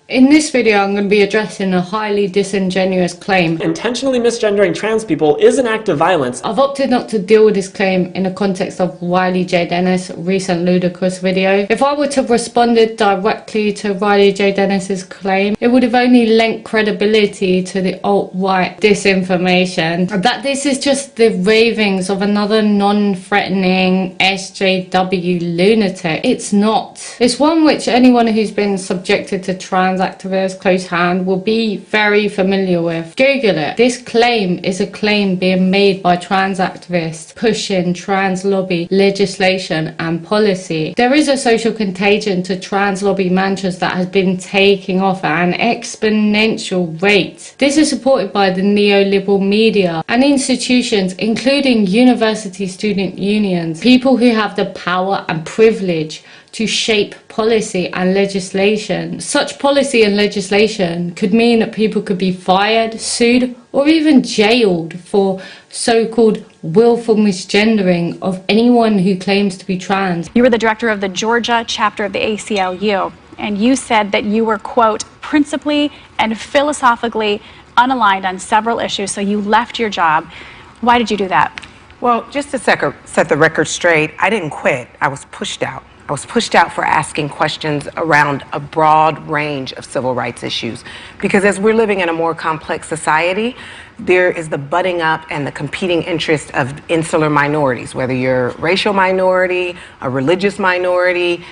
In this video, I'm going to be addressing a highly disingenuous claim. Intentionally misgendering trans people is an act of violence. I've opted not to deal with this claim in the context of Riley J. Dennis' recent ludicrous video. If I were to have responded directly to Riley J. Dennis's claim, it would have only lent credibility to the alt-right disinformation that this is just the ravings of another non-threatening SJW lunatic. It's not. It's one which anyone who's been subjected to trans activist close hand will be very familiar with. Google it. This claim is a claim being made by trans activists pushing trans lobby legislation and policy. There is a social contagion to trans lobby mantras that has been taking off at an exponential rate. This is supported by the neoliberal media and institutions including university student unions, people who have the power and privilege to shape policy and legislation. Such policy and legislation could mean that people could be fired, sued, or even jailed for so-called willful misgendering of anyone who claims to be trans. You were the director of the Georgia chapter of the ACLU, and you said that you were, quote, principally and philosophically unaligned on several issues, so you left your job. Why did you do that? Well, just to set the record straight, I didn't quit. I was pushed out. I was pushed out for asking questions around a broad range of civil rights issues. Because as we're living in a more complex society, there is the butting up and the competing interest of insular minorities, whether you're a racial minority, a religious minority,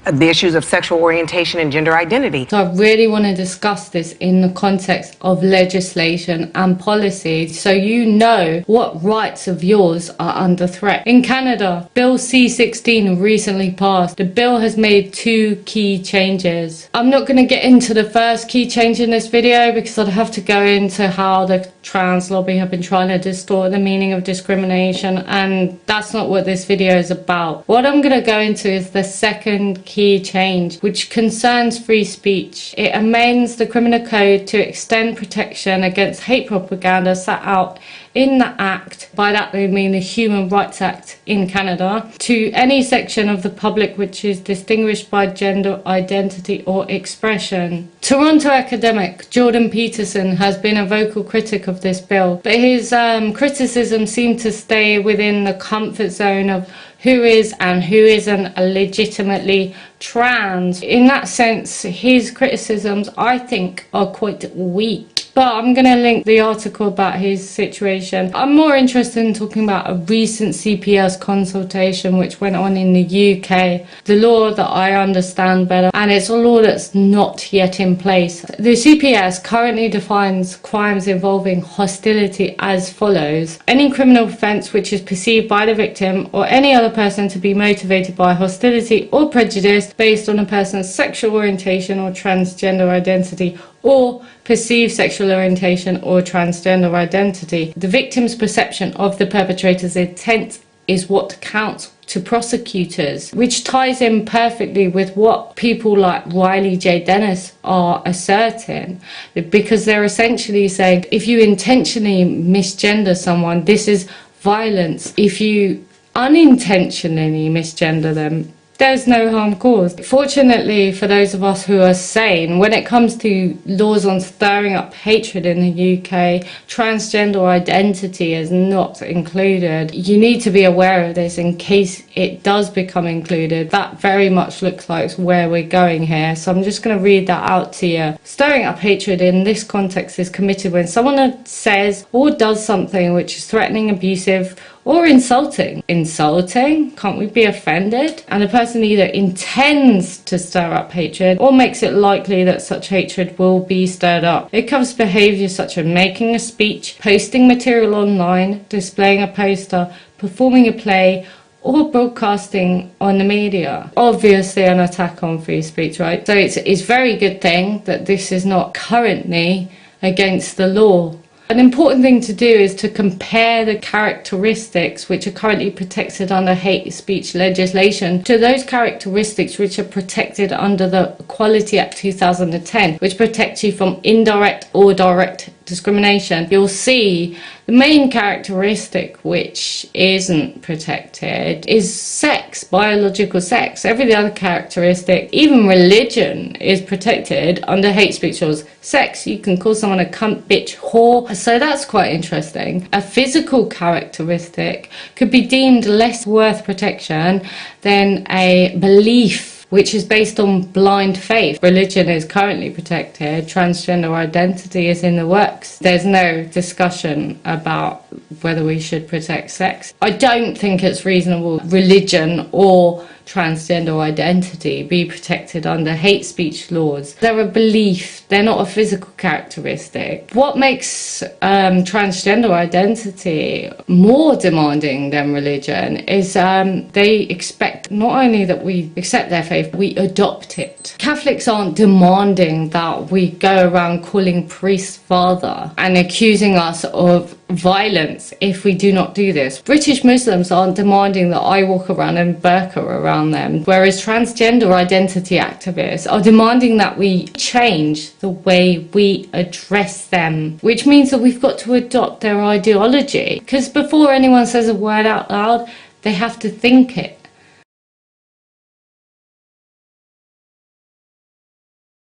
the issues of sexual orientation and gender identity. So I really want to discuss this in the context of legislation and policy so you know what rights of yours are under threat. In Canada, Bill C-16 recently passed. The bill has made two key changes. I'm not going to get into the first key change in this video because I'd have to go into how the trans lobby have been trying to distort the meaning of discrimination, and that's not what this video is about. What I'm going to go into is the second key change, which concerns free speech. It amends the criminal code to extend protection against hate propaganda set out in the Act, by that they mean the Human Rights Act in Canada, to any section of the public which is distinguished by gender identity or expression. Toronto academic Jordan Peterson has been a vocal critic of this bill, but his criticism seemed to stay within the comfort zone of who is and who isn't legitimately trans. In that sense, his criticisms, I think, are quite weak. But I'm going to link the article about his situation. I'm more interested in talking about a recent CPS consultation which went on in the UK, the law that I understand better, and it's a law that's not yet in place. The CPS currently defines crimes involving hostility as follows: any criminal offence which is perceived by the victim or any other person to be motivated by hostility or prejudice based on a person's sexual orientation or transgender identity or perceived sexual orientation or transgender identity. The victim's perception of the perpetrator's intent is what counts to prosecutors, which ties in perfectly with what people like Riley J. Dennis are asserting, because they're essentially saying if you intentionally misgender someone, this is violence. If you unintentionally misgender them, there's no harm caused. Fortunately for those of us who are sane, when it comes to laws on stirring up hatred in the UK, transgender identity is not included. You need to be aware of this in case it does become included. That very much looks like where we're going here, so I'm just going to read that out to you. Stirring up hatred in this context is committed when someone says or does something which is threatening, abusive, or insulting. Insulting? Can't we be offended? And the person either intends to stir up hatred or makes it likely that such hatred will be stirred up. It covers behaviour such as making a speech, posting material online, displaying a poster, performing a play, or broadcasting on the media. Obviously an attack on free speech, right? So it's a very good thing that this is not currently against the law. An important thing to do is to compare the characteristics which are currently protected under hate speech legislation to those characteristics which are protected under the Equality Act 2010, which protects you from indirect or direct discrimination, you'll see the main characteristic which isn't protected is sex, biological sex. Every other characteristic, even religion, is protected under hate speech laws. Sex, you can call someone a cunt, bitch, whore. So that's quite interesting. A physical characteristic could be deemed less worth protection than a belief which is based on blind faith. Religion is currently protected. Transgender identity is in the works. There's no discussion about whether we should protect sex. I don't think it's reasonable religion or transgender identity be protected under hate speech laws. They're a belief, they're not a physical characteristic. What makes transgender identity more demanding than religion is they expect not only that we accept their faith, we adopt it. Catholics aren't demanding that we go around calling priests father and accusing us of violence if we do not do this. British Muslims aren't demanding that I walk around in burqa around them, whereas transgender identity activists are demanding that we change the way we address them, which means that we've got to adopt their ideology. Because before anyone says a word out loud, they have to think it.